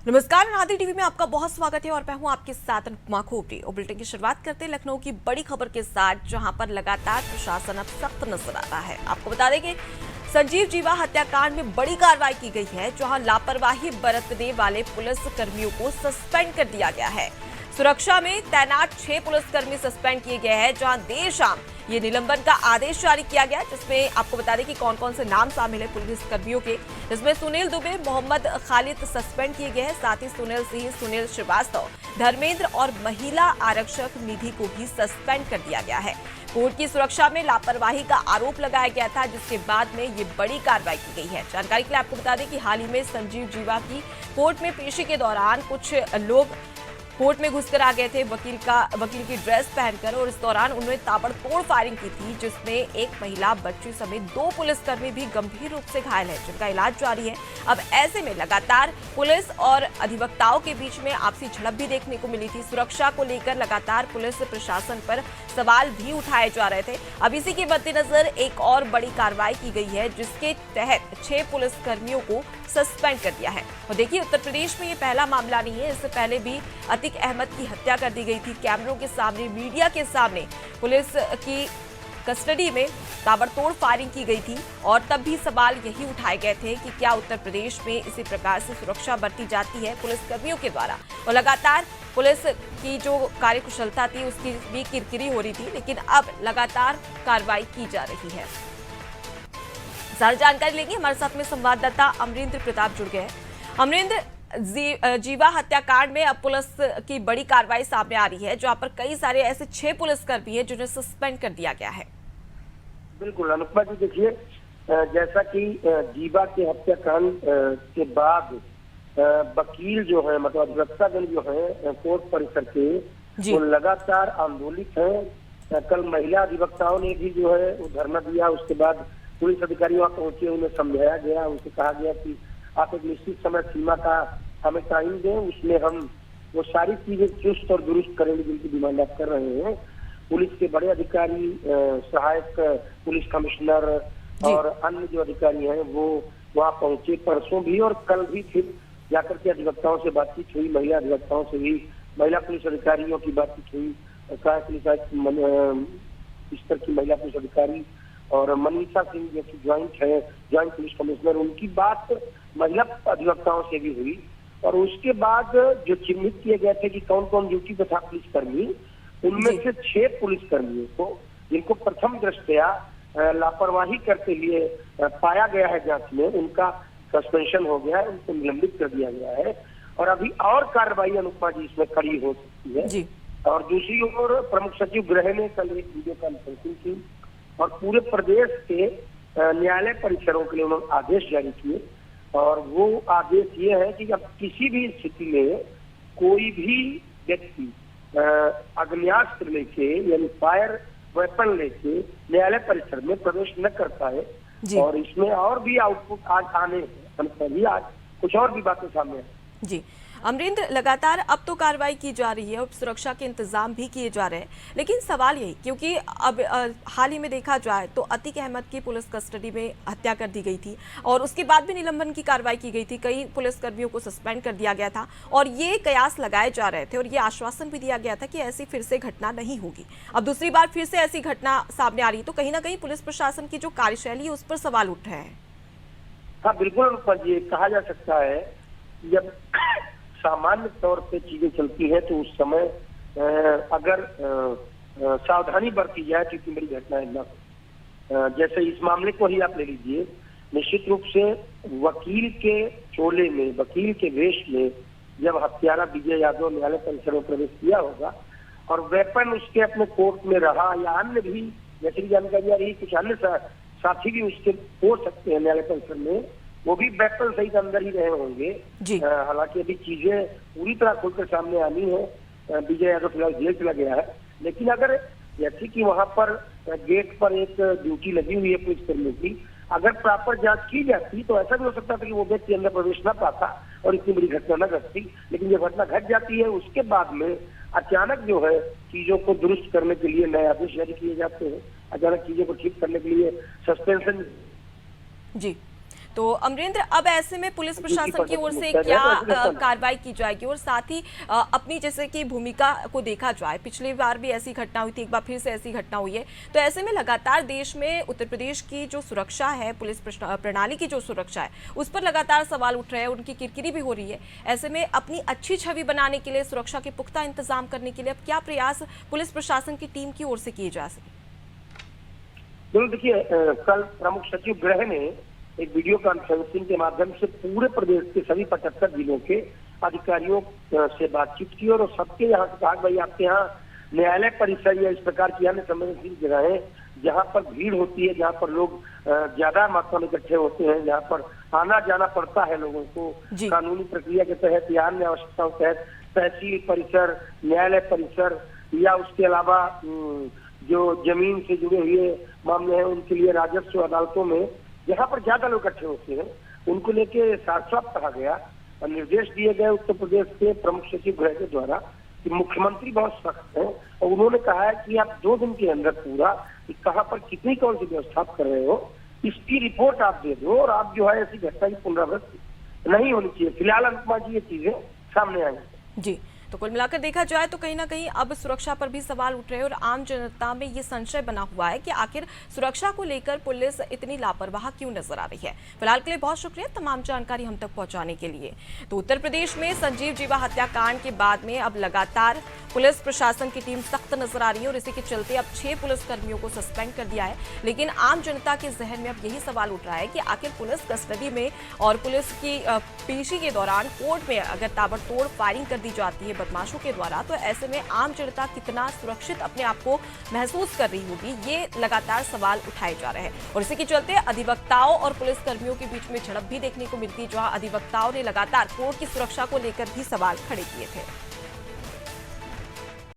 नमस्कार, नादी टीवी में आपका बहुत स्वागत है और मैं हूं आपके साथ अनुपमा खोपड़ी। और बुलेटिन की शुरुआत करते हैं लखनऊ की बड़ी खबर के साथ, जहां पर लगातार प्रशासन अब सख्त नजर आ रहा है। आपको बता दें कि संजीव जीवा हत्याकांड में बड़ी कार्रवाई की गई है, जहां लापरवाही बरतने वाले पुलिस कर्मियों को सस्पेंड कर दिया गया है। सुरक्षा में तैनात 6 पुलिसकर्मी सस्पेंड किए गए हैं, जहां देर शाम ये निलंबन का आदेश जारी किया गया, जिसमें आपको बता दें कि कौन कौन से नाम शामिल है पुलिस कर्मियों के। इसमें सुनील दुबे, मोहम्मद खालिद सस्पेंड किए गए हैं। साथ ही सुनील सिंह, सुनील श्रीवास्तव, धर्मेंद्र और महिला आरक्षक निधि को भी सस्पेंड कर दिया गया है। कोर्ट की सुरक्षा में लापरवाही का आरोप लगाया गया था, जिसके बाद में ये बड़ी कार्रवाई की गई है। जानकारी के लिए आपको बता दें कि हाल ही में संजीव जीवा की कोर्ट में पेशी के दौरान कुछ लोग कोर्ट में घुसकर आ गए थे वकील की ड्रेस पहनकर, और इस दौरान उन्होंने ताबड़तोड़ फायरिंग की थी, जिसमें एक महिला, बच्ची समेत 2 पुलिसकर्मी भी गंभीर रूप से घायल हैं, जिनका इलाज जारी है। अब ऐसे में लगातार पुलिस और अधिवक्ताओं के बीच में आपसी झड़प भी देखने को मिली थी। सुरक्षा को लेकर लगातार पुलिस प्रशासन पर सवाल भी उठाए जा रहे थे। अब इसी के मद्देनजर एक और बड़ी कार्रवाई की गई है, जिसके तहत 6 पुलिसकर्मियों को सस्पेंड कर दिया है। और देखिए, उत्तर प्रदेश में ये पहला मामला नहीं है। इससे पहले भी अतीक अहमद की हत्या कर दी गई थी। कैमरों के सामने, मीडिया के सामने पुलिस की कस्टडी में ताबड़तोड़ फायरिंग की गई थी, और तब भी सवाल यही उठाए गए थे कि क्या उत्तर प्रदेश में इसी प्रकार से सुरक्षा बरती जाती है पुलिसकर्मियों के द्वारा। और लगातार पुलिस की जो कार्यकुशलता थी उसकी भी किरकिरी हो रही थी, लेकिन अब लगातार कार्रवाई की जा रही है। सारी जानकारी लेंगे, हमारे साथ में संवाददाता अमरेंद्र प्रताप जुड़ गए हैं। अमरेंद्र, जीवा हत्याकांड में अब पुलिस की बड़ी कार्रवाई सामने आ रही है, जहां पर कई सारे ऐसे 6 पुलिसकर्मी हैं जिन्हें सस्पेंड कर दिया गया है। बिल्कुल अनुपमा जी, देखिए जैसा कि जीवा के हत्याकांड के बाद वकील जो है, मतलब अधिवक्तागण जो है कोर्ट परिसर के, वो लगातार आंदोलित हैं। कल महिला अधिवक्ताओं ने भी जो है वो धरना दिया। उसके बाद पुलिस अधिकारी वहां पहुंचे, उन्हें समझाया गया, उनसे कहा गया कि आप एक निश्चित समय सीमा का हमें टाइम दें, उसमें हम वो सारी चीजें चुस्त और दुरुस्त करेंगे जिनकी डिमांड आप कर रहे हैं। पुलिस के बड़े अधिकारी, सहायक पुलिस कमिश्नर और अन्य जो अधिकारी हैं वो वहाँ पहुंचे परसों भी और कल भी। फिर जाकर के अधिवक्ताओं से बातचीत हुई, महिला अधिवक्ताओं से भी, महिला पुलिस अधिकारियों की बातचीत हुई। स्तर की महिला पुलिस अधिकारी और मनीषा सिंह जो कि ज्वाइंट पुलिस कमिश्नर, उनकी बात महिला अधिवक्ताओं से भी हुई। और उसके बाद जो चिन्हित किए गए थे कि कौन कौन ड्यूटी पे था पुलिसकर्मी, उनमें से 6 पुलिसकर्मियों को, जिनको प्रथम दृष्टया लापरवाही करते लिए पाया गया है जांच में, उनका सस्पेंशन हो गया है, उनको निलंबित कर दिया गया है। और अभी और कार्रवाई अनुपमा जी इसमें कड़ी हो सकती है जी। और दूसरी ओर प्रमुख सचिव गृह ने कल एक वीडियो कॉन्फ्रेंसिंग की और पूरे प्रदेश के न्यायालय परिसरों के लिए उन्होंने आदेश जारी किए। और वो आदेश ये है कि अब किसी भी स्थिति में कोई भी व्यक्ति अग्न्यास्त्र लेके, यानी फायर वेपन लेके न्यायालय परिसर में प्रवेश न कर पाए। और इसमें और भी आउटपुट आज आने हैं, आज कुछ और भी बातें सामने हैं जी। अमरेंद्र, लगातार अब तो कार्रवाई की जा रही है और सुरक्षा के इंतजाम भी किए जा रहे हैं, लेकिन सवाल यही, क्योंकि अब हाल ही में देखा जाए तो अतीक अहमद की पुलिस कस्टडी में हत्या कर दी गई थी और उसके बाद भी निलंबन की कार्रवाई की गई थी। कई पुलिसकर्मियों को सस्पेंड कर दिया गया था और ये कयास लगाए जा रहे थे और ये आश्वासन भी दिया गया था कि ऐसी फिर से घटना नहीं होगी। अब दूसरी बार फिर से ऐसी घटना सामने आ रही है, तो कहीं ना कहीं पुलिस प्रशासन की जो कार्यशैली है उस पर सवाल उठ रहे हैं। हाँ बिल्कुल, ये कहा जा सकता है जब सामान्य तौर पे चीजें चलती है तो उस समय अगर सावधानी बरती जाए तो इतनी बड़ी घटनाएं न हो। जैसे इस मामले को ही आप ले लीजिए, निश्चित रूप से वकील के चोले में, वकील के वेश में जब हत्यारा विजय यादव न्यायालय परिसर में प्रवेश किया होगा और वेपन उसके अपने कोर्ट में रहा, या अन्य भी जैसे की जानकारी आ रही, कुछ अन्य साथी भी उसके हो सकते हैं न्यायालय परिसर में, वो भी वेपन सहित अंदर ही रहे होंगे। हालांकि अभी चीजें पूरी तरह खुलकर सामने आनी है। विजय यादव फिलहाल जेल चला गया है, लेकिन अगर जैसे कि वहां पर गेट पर एक ड्यूटी लगी हुई है पुलिसकर्मियों की, अगर प्रॉपर जांच की जाती तो ऐसा भी हो सकता था कि वो व्यक्ति अंदर प्रवेश न पाता और इतनी बड़ी घटना न घटती। लेकिन जब घटना घट जाती है उसके बाद में अचानक जो है चीजों को दुरुस्त करने के लिए नए आदेश जारी किए जाते हैं, अचानक चीजों को ठीक करने के लिए सस्पेंशन। जी, तो अमरेंद्र, अब ऐसे में पुलिस प्रशासन की ओर से क्या कार्रवाई की जाएगी और साथ ही अपनी जैसे कि भूमिका को देखा जाए, पिछली बार भी ऐसी घटना हुई थी, एक बार फिर से ऐसी घटना हुई है, तो ऐसे में लगातार देश में उत्तर प्रदेश की जो सुरक्षा है, पुलिस प्रणाली की जो सुरक्षा है, उस पर लगातार सवाल उठ रहे हैं, उनकी किरकिरी भी हो रही है। ऐसे में अपनी अच्छी छवि बनाने के लिए, सुरक्षा के पुख्ता इंतजाम करने के लिए अब क्या प्रयास पुलिस प्रशासन की टीम की ओर से किए जा सके? देखिए, कल प्रमुख सचिव गृह ने एक वीडियो कॉन्फ्रेंसिंग के माध्यम से पूरे प्रदेश के सभी 75 जिलों के अधिकारियों से बातचीत की और सबके यहाँ से कहा, भाई आपके यहाँ न्यायालय परिसर या इस प्रकार की अन्य संवेदनशील जगहें जहाँ पर भीड़ होती है, जहाँ पर लोग ज्यादा मात्रा में इकट्ठे होते हैं, जहाँ पर आना जाना पड़ता है लोगों को कानूनी प्रक्रिया के तहत या अन्य आवश्यकताओं के तहत, तहसील परिसर, न्यायालय परिसर या उसके अलावा जो जमीन से जुड़े हुए मामले हैं उनके लिए राजस्व अदालतों में जहाँ पर ज्यादा लोग इकट्ठे होते हैं, उनको लेके साफ साफ कहा गया और निर्देश दिए गए उत्तर प्रदेश के प्रमुख सचिव गृह के द्वारा कि मुख्यमंत्री बहुत सख्त हैं और उन्होंने कहा है कि आप 2 दिन के अंदर पूरा कि कहाँ पर कितनी कौन सी व्यवस्था कर रहे हो, इसकी रिपोर्ट आप दे दो और आप जो है ऐसी घटना की पुनरावृत्ति नहीं होनी चाहिए। फिलहाल अनुपमा जी ये चीजें सामने आई जी। तो कुल मिलाकर देखा जाए तो कहीं ना कहीं अब सुरक्षा पर भी सवाल उठ रहे हैं और आम जनता में ये संशय बना हुआ है कि आखिर सुरक्षा को लेकर पुलिस इतनी लापरवाह क्यों नजर आ रही है। फिलहाल के लिए बहुत शुक्रिया तमाम जानकारी हम तक पहुंचाने के लिए। तो उत्तर प्रदेश में संजीव जीवा हत्याकांड के बाद में अब लगातार पुलिस प्रशासन की टीम सख्त नजर आ रही है और इसी के चलते अब 6 पुलिसकर्मियों को सस्पेंड कर दिया है। लेकिन आम जनता के जहन में अब यही सवाल उठ रहा है कि आखिर पुलिस कस्टडी में और पुलिस की पेशी के दौरान कोर्ट में अगर ताबड़तोड़ फायरिंग कर दी जाती है बदमाशों के द्वारा, तो ऐसे में आम जनता कितना सुरक्षित अपने आप को महसूस कर रही होगी, ये लगातार सवाल उठाए जा रहे हैं। और इसी के चलते अधिवक्ताओं और पुलिसकर्मियों के बीच में झड़प भी देखने को मिलती, जहां अधिवक्ताओं ने लगातार कोर्ट की सुरक्षा को लेकर भी सवाल खड़े किए थे।